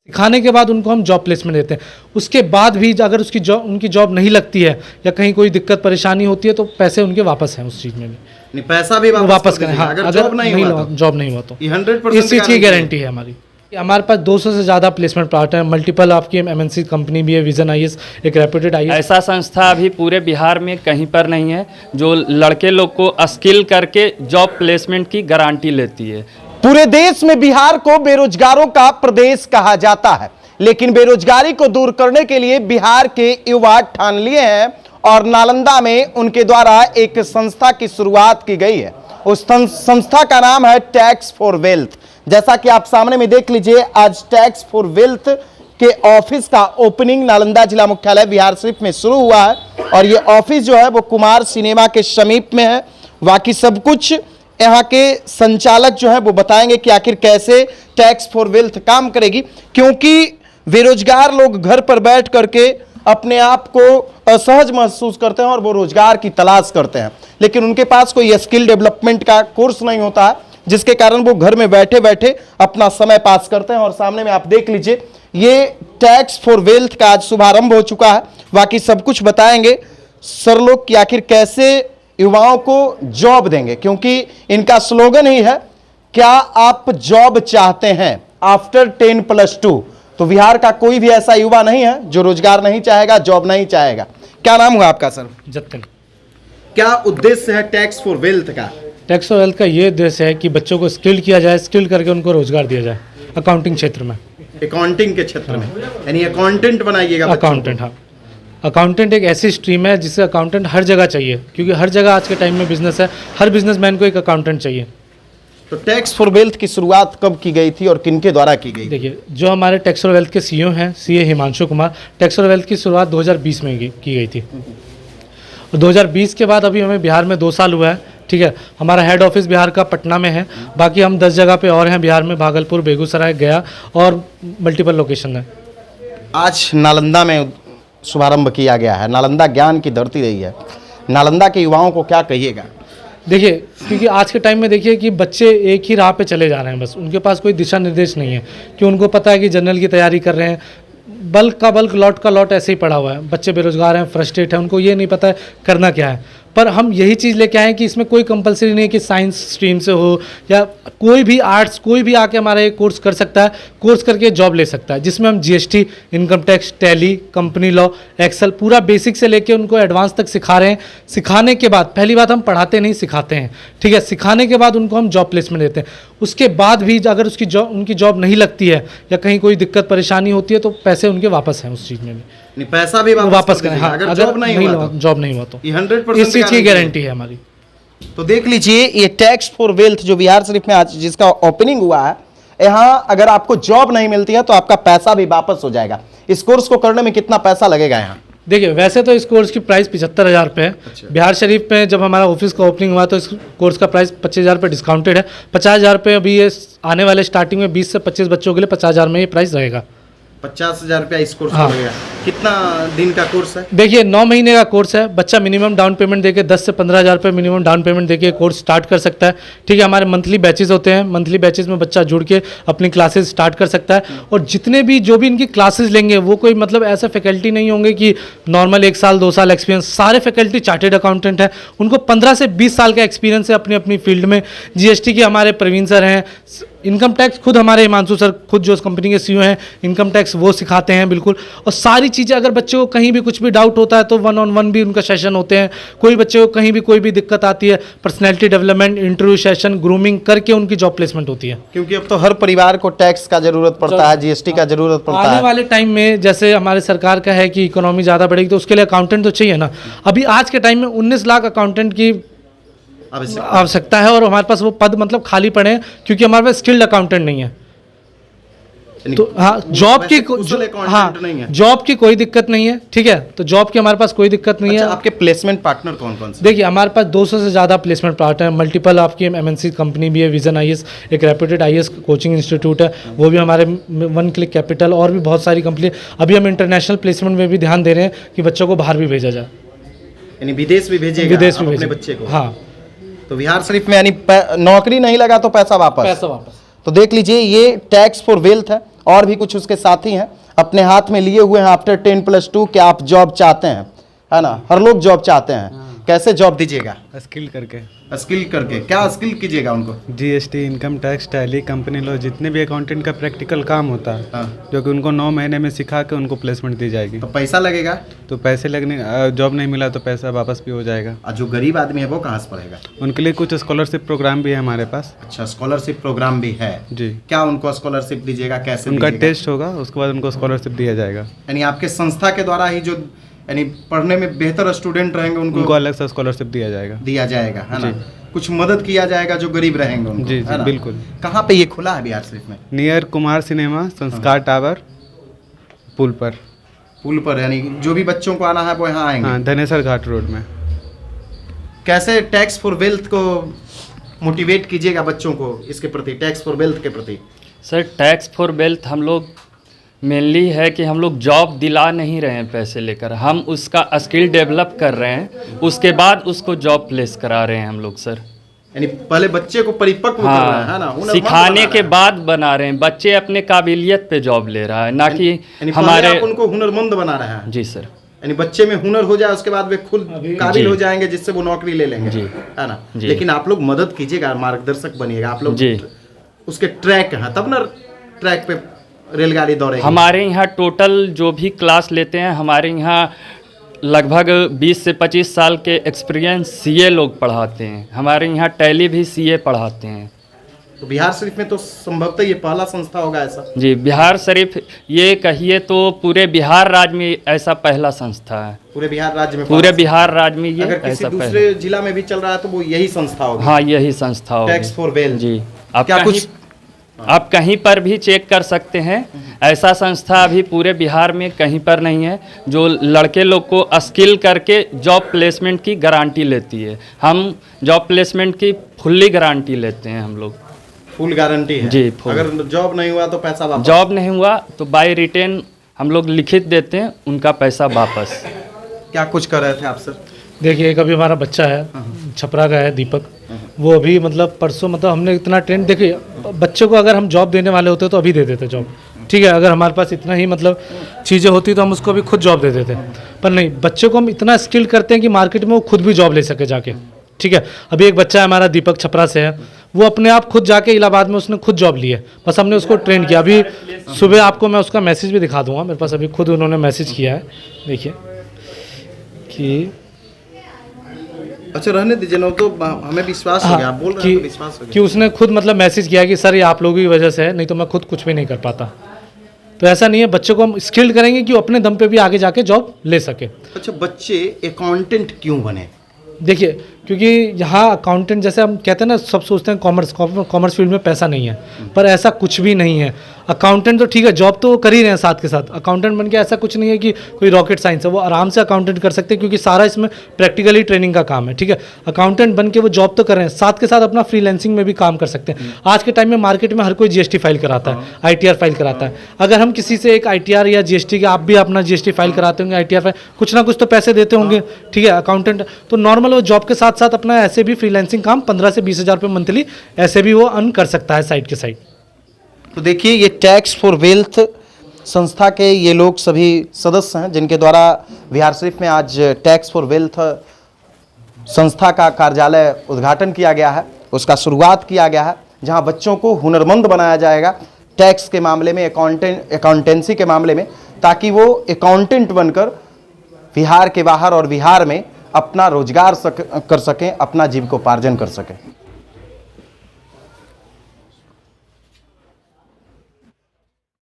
सिखाने के बाद उनको हम जॉब प्लेसमेंट देते हैं। उसके बाद भी अगर उनकी जॉब नहीं लगती है या कहीं कोई दिक्कत परेशानी होती है तो पैसे उनके वापस हैं उस चीज़ में भी। नहीं, पैसा भी वापस करें। हाँ, अगर जॉब नहीं हुआ तो ये 100% इस चीज़ की गारंटी है हमारी। हमारे पास 200 से ज़्यादा प्लेसमेंट पार्टनर है, मल्टीपल आपकी MNC कंपनी भी है, विजन IAS एक रेप्यूटेड IAS। ऐसा संस्था अभी पूरे बिहार में कहीं पर नहीं है जो लड़के लोग को स्किल करके जॉब प्लेसमेंट की गारंटी लेती है। पूरे देश में बिहार को बेरोजगारों का प्रदेश कहा जाता है, लेकिन बेरोजगारी को दूर करने के लिए बिहार के युवा ठान लिए हैं और नालंदा में उनके द्वारा एक संस्था की शुरुआत की गई है। उस संस्था का नाम है टैक्स फॉर वेल्थ। जैसा कि आप सामने में देख लीजिए, आज टैक्स फॉर वेल्थ के ऑफिस का ओपनिंग नालंदा जिला मुख्यालय बिहार शरीफ में शुरू हुआ है और ये ऑफिस जो है वो कुमार सिनेमा के समीप में है। बाकी सब कुछ यहाँ के संचालक जो है वो बताएंगे कि आखिर कैसे टैक्स फॉर वेल्थ काम करेगी, क्योंकि बेरोजगार लोग घर पर बैठ करके अपने आप को असहज महसूस करते हैं और वो रोजगार की तलाश करते हैं, लेकिन उनके पास कोई स्किल डेवलपमेंट का कोर्स नहीं होता है, जिसके कारण वो घर में बैठे बैठे अपना समय पास करते हैं। और सामने में आप देख लीजिए, ये टैक्स फॉर वेल्थ का आज शुभारंभ हो चुका है। बाकी सब कुछ बताएंगे सर लोग कि आखिर कैसे युवाओं को जॉब देंगे, क्योंकि इनका स्लोगन ही है, क्या आप जॉब चाहते हैं आफ्टर 10+2। तो बिहार का कोई भी ऐसा युवा नहीं है जो रोजगार नहीं चाहेगा, जॉब नहीं चाहेगा। क्या नाम हुआ आपका सर? जतिन। क्या उद्देश्य है टैक्स फॉर वेल्थ का? टैक्स फॉर वेल्थ का ये उद्देश्य है कि बच्चों को स्किल किया जाए, स्किल करके उनको रोजगार दिया जाए अकाउंटिंग क्षेत्र में। अकाउंटिंग के क्षेत्र में यानी अकाउंटेंट बनाइएगा? अकाउंटेंट, हाँ। अकाउंटेंट एक ऐसी स्ट्रीम है जिससे अकाउंटेंट हर जगह चाहिए, क्योंकि हर जगह आज के टाइम में बिजनेस है, हर बिजनेसमैन को एक अकाउंटेंट चाहिए। तो टैक्स फॉर वेल्थ की शुरुआत कब की गई थी और किनके द्वारा की गई? देखिए, जो हमारे टैक्स फॉर वेल्थ के CEO हैं, CA Himanshu Kumar, tax for wealth की शुरुआत 2020 में की गई थी। 2020 के बाद अभी हमें बिहार में 2 साल हुआ है, ठीक है। हमारा हेड ऑफिस बिहार का पटना में है, बाकी हम 10 जगह पे और हैं बिहार में, भागलपुर, बेगूसराय, गया और मल्टीपल लोकेशन है। आज नालंदा में शुभारंभ किया गया है। नालंदा ज्ञान की धरती रही है। नालंदा के युवाओं को क्या कहिएगा? देखिए, क्योंकि आज के टाइम में देखिए कि बच्चे एक ही राह पे चले जा रहे हैं, बस उनके पास कोई दिशा निर्देश नहीं है, कि उनको पता है कि जनरल की तैयारी कर रहे हैं, बल्क का बल्क, लॉट का लॉट ऐसे ही पड़ा हुआ है। बच्चे बेरोजगार हैं, फ्रस्ट्रेट हैं, उनको ये नहीं पता है करना क्या है। पर हम यही चीज़ लेके आए हैं कि इसमें कोई कंपलसरी नहीं है कि साइंस स्ट्रीम से हो या कोई भी आर्ट्स, कोई भी आके हमारा ये कोर्स कर सकता है, कोर्स करके जॉब ले सकता है, जिसमें हम GST, income tax, Tally, company law, Excel, पूरा बेसिक से लेके उनको एडवांस तक सिखा रहे हैं। सिखाने के बाद, पहली बात, हम पढ़ाते नहीं, सिखाते हैं, ठीक है। सिखाने के बाद उनको हम जॉब प्लेसमेंट देते हैं। उसके बाद भी अगर उनकी जॉब नहीं लगती है या कहीं कोई दिक्कत परेशानी होती है तो पैसे उनके वापस हैं उस चीज़ में भी। नहीं, पैसा भी वापस करें। हाँ, अगर जॉब नहीं हुआ तो ये 100% इस चीज़ की गारंटी है हमारी। तो देख लीजिए, ये टैक्स फॉर वेल्थ जो बिहार शरीफ में आज जिसका ओपनिंग हुआ है, यहाँ अगर आपको जॉब नहीं मिलती है तो आपका पैसा भी वापस हो जाएगा। इस कोर्स को करने में कितना पैसा लगेगा यहाँ? देखिए, वैसे तो इस कोर्स की प्राइस 75,000 रुपये है। अच्छा। बिहार शरीफ में जब हमारा ऑफिस का ओपनिंग हुआ तो इस कोर्स का प्राइस 25,000 रुपये डिस्काउंटेड है। 50,000 रुपये अभी ये आने वाले स्टार्टिंग में 20 से 25 बच्चों के लिए 50,000 में ये प्राइस रहेगा। 50,000 रुपया इस कोर्स हाँ। का लगेगा। कितना दिन का कोर्स है? देखिए, 9 महीने का कोर्स है। बच्चा मिनिमम डाउन पेमेंट देके 10 से 15,000 रुपये मिनिमम डाउन पेमेंट देके कोर्स स्टार्ट कर सकता है, ठीक है। हमारे मंथली बैचेस होते हैं, मंथली बैचेस में बच्चा जुड़ के अपनी क्लासेस स्टार्ट कर सकता है। और जितने भी जो भी इनकी क्लासेस लेंगे वो कोई मतलब ऐसे फैकल्टी नहीं होंगे कि नॉर्मल 1 साल 2 साल एक्सपीरियंस। सारे फैकल्टी चार्टेड अकाउंटेंट हैं, उनको 15 से 20 साल का एक्सपीरियंस है अपनी अपनी फील्ड में। GST के हमारे प्रवीण सर हैं, इनकम टैक्स खुद हमारे हिमांशु सर, खुद जो उस कंपनी के CEO हैं, इनकम टैक्स वो सिखाते हैं बिल्कुल। और सारी चीज़ें, अगर बच्चे को कहीं भी कुछ भी डाउट होता है तो 1-on-1 भी उनका सेशन होते हैं। कोई बच्चे को कहीं भी कोई भी दिक्कत आती है, personality development, interview session, grooming करके उनकी जॉब प्लेसमेंट होती है। क्योंकि अब तो हर परिवार को टैक्स का जरूरत पड़ता है, GST का जरूरत पड़ता है। आने वाले टाइम में जैसे हमारे सरकार का है कि इकोनॉमी ज़्यादा बढ़ेगी तो उसके लिए अकाउंटेंट तो चाहिए ना। अभी आज के टाइम में 19 लाख अकाउंटेंट की आवश्यकता है और हमारे पास वो पद मतलब खाली पड़े हैं, क्योंकि हमारे पास स्किल्ड अकाउंटेंट नहीं है। तो हाँ, जॉब की जॉब की कोई दिक्कत नहीं है, ठीक है। तो जॉब की हमारे पास कोई दिक्कत नहीं है। आपके प्लेसमेंट पार्टनर कौन कौन से? देखिए, हमारे पास 200 से ज़्यादा प्लेसमेंट पार्टनर है, मल्टीपल आपकी MNC कंपनी भी है, विजन IAS एक रेप्यूटेड IAS कोचिंग इंस्टीट्यूट है, वो भी हमारे 1 क्लिक कैपिटल, और भी बहुत सारी कंपनी। अभी हम इंटरनेशनल प्लेसमेंट में भी ध्यान दे रहे हैं कि बच्चों को बाहर भी भेजा जाए, यानी विदेश भी भेजिएगा? विदेश में अपने बच्चे को। हाँ। तो बिहार शरीफ में यानी नौकरी नहीं लगा तो पैसा वापस? पैसा वापस। तो देख लीजिए, ये टैक्स फॉर वेल्थ है और भी कुछ उसके साथी हैं, अपने हाथ में लिए हुए हैं आफ्टर 10+2 कि आप जॉब चाहते हैं, है ना, हर लोग जॉब चाहते हैं। कैसे जॉब दीजिएगा? स्किल करके, स्किल करके। क्या स्किल कीजिएगा उनको? GST, income tax, Tally, company law, जितने भी अकाउंटेंट का प्रैक्टिकल काम होता है, हाँ। जो कि उनको 9 महीने में सिखा के उनको प्लेसमेंट दी जाएगी। तो पैसा लगेगा? तो पैसे लगने, जॉब नहीं मिला तो पैसा वापस भी हो जाएगा। और जो गरीब आदमी है वो कहाँ से पढ़ेगा? उनके लिए कुछ स्कॉलरशिप प्रोग्राम भी है हमारे पास। अच्छा, स्कॉलरशिप प्रोग्राम भी है जी। क्या उनको स्कॉलरशिप दीजिएगा? कैसे उनका दीजिएगा? टेस्ट होगा, उसके बाद उनको स्कॉलरशिप दिया जाएगा। यानी आपके संस्था के द्वारा ही जो यानी पढ़ने में बेहतर स्टूडेंट रहेंगे उनको अलग से स्कॉलरशिप दिया जाएगा। दिया जाएगा, है ना? कुछ मदद किया जाएगा जो गरीब रहेंगे उनको, जी है जी ना? बिल्कुल। कहाँ पे ये खुला है बिहार शरीफ में? नियर कुमार सिनेमा, संस्कार टावर, पुल पर। पुल पर, यानी जो भी बच्चों को आना है वो यहाँ आएंगे। हाँ, धनेसर घाट रोड में। कैसे टैक्स फॉर वेल्थ को मोटिवेट कीजिएगा बच्चों को इसके प्रति, टैक्स फॉर वेल्थ के प्रति? सर, टैक्स फॉर वेल्थ हम लोग मेनली है कि हम लोग जॉब दिला नहीं रहे हैं पैसे लेकर, हम उसका स्किल डेवलप कर रहे हैं, उसके बाद उसको जॉब प्लेस करा रहे हैं हम लोग सर। यानी पहले बच्चे को परिपक्व कर रहे हैं, है ना? हुनरमंद सिखाने बना के रहे हैं। बाद बना रहे हैं, बच्चे अपने काबिलियत पे जॉब ले रहा है, ना कि यानी हमारे। पहले आप उनको हुनरमंद बना रहे हैं। जी सर। यानी बच्चे में हुनर हो जाए, उसके बाद वे खुद काबिल जी। हो जाएंगे, जिससे वो नौकरी ले लेंगे, जी। है ना? जी। लेकिन आप लोग मदद कीजिएगा, मार्गदर्शक बनिएगा आप लोग। जी। उसके ट्रैक हैं, तब ना ट्रैक पे रेलगाड़ी दौड़ेगी। हमारे यहाँ टोटल जो भी क्लास लेते हैं, हमारे यहाँ लगभग 20 से 25 साल के एक्सपीरियंस सीए लोग पढ़ाते हैं, हमारे यहाँ टैली भी सीए पढ़ाते हैं। तो बिहार शरीफ में तो संभवतः ये पहला संस्था होगा ऐसा। जी, बिहार शरीफ ये कहिए तो पूरे बिहार राज्य में ऐसा पहला संस्था है। पूरे बिहार राज्य में? पूरे बिहार राज्य में ये अगर किसी ऐसा दूसरे पहला। जिला में भी चल रहा है तो वो यही संस्था होगी। हाँ, यही संस्था होगी। Tax for wealth. जी। आप क्या कहीं, कुछ आप कहीं पर भी चेक कर सकते हैं, ऐसा संस्था अभी पूरे बिहार में कहीं पर नहीं है जो लड़के लोग को स्किल करके जॉब प्लेसमेंट की गारंटी लेती है। हम जॉब प्लेसमेंट की फुल्ली गारंटी लेते हैं हम लोग। फुल गारंटी है? जी, फुल। अगर जॉब नहीं हुआ तो पैसा वापस? जॉब नहीं हुआ तो बाय रिटेन हम लोग लिखित देते हैं, उनका पैसा वापस। क्या कुछ कर रहे थे आप सर? देखिए, एक अभी हमारा बच्चा है, छपरा का है, दीपक। वो अभी मतलब परसों, मतलब हमने इतना ट्रेंड, देखिए बच्चों को अगर हम जॉब देने वाले होते तो अभी दे देते जॉब, ठीक है? अगर हमारे पास इतना ही मतलब चीज़ें होती तो हम उसको अभी खुद जॉब दे देते, पर नहीं, बच्चों को हम इतना स्किल करते हैं कि मार्केट में वो खुद भी जॉब ले सके जाके, ठीक है? अभी एक बच्चा है हमारा, दीपक, छपरा से है, वो अपने आप खुद जाके इलाहाबाद में उसने खुद जॉब ली है, बस हमने उसको ट्रेन किया। अभी सुबह आपको मैं उसका मैसेज भी दिखा दूंगा, मेरे पास अभी खुद उन्होंने मैसेज किया है, देखिए कि अच्छा, रहने दीजिए ना, तो हमें विश्वास हो गया, आप बोल रहे हैं तो विश्वास हो कि गया। उसने खुद मतलब मैसेज किया कि सर ये आप लोगों की वजह से है, नहीं तो मैं खुद कुछ भी नहीं कर पाता। तो ऐसा नहीं है, बच्चों को हम स्किल्ड करेंगे कि वो अपने दम पे भी आगे जाके जॉब ले सके। अच्छा, बच्चे अकाउंटेंट क्यों बने? देखिए, क्योंकि यहाँ अकाउंटेंट, जैसे हम कहते हैं ना, सब सोचते हैं कॉमर्स फील्ड में पैसा नहीं है, पर ऐसा कुछ भी नहीं है। अकाउंटेंट तो ठीक है, जॉब तो वो कर ही रहे हैं साथ के साथ, अकाउंटेंट बन के ऐसा कुछ नहीं है कि कोई रॉकेट साइंस है, वो आराम से अकाउंटेंट कर सकते हैं, क्योंकि सारा इसमें प्रैक्टिकली ट्रेनिंग का काम है, ठीक है? अकाउंटेंट बन के वो जॉब तो कर रहे हैं, साथ के साथ अपना फ्रीलांसिंग में भी काम कर सकते हैं। आज के टाइम में मार्केट में हर कोई जीएसटी फाइल कराता है, ITR फाइल कराता है। अगर हम किसी से एक ITR या GST का, आप भी अपना GST फाइल कराते होंगे, ITR फाइल, कुछ ना कुछ तो पैसे देते होंगे, ठीक है? अकाउंटेंट तो नॉर्मल वो जॉब के साथ साथ अपना ऐसे भी फ्रीलांसिंग काम 15 से 20 हज़ार रुपये मंथली ऐसे भी वो अर्न कर सकता है साइड के साइड। तो देखिए, ये टैक्स फॉर वेल्थ संस्था के ये लोग सभी सदस्य हैं जिनके द्वारा बिहार शरीफ में आज टैक्स फॉर वेल्थ संस्था का कार्यालय उद्घाटन किया गया है, उसका शुरुआत किया गया है, जहां बच्चों को हुनरमंद बनाया जाएगा टैक्स के मामले में, अकाउंटेंसी के मामले में, ताकि वो अकाउंटेंट बनकर बिहार के बाहर और बिहार में अपना रोजगार कर सकें, अपना जीविकोपार्जन कर सकें।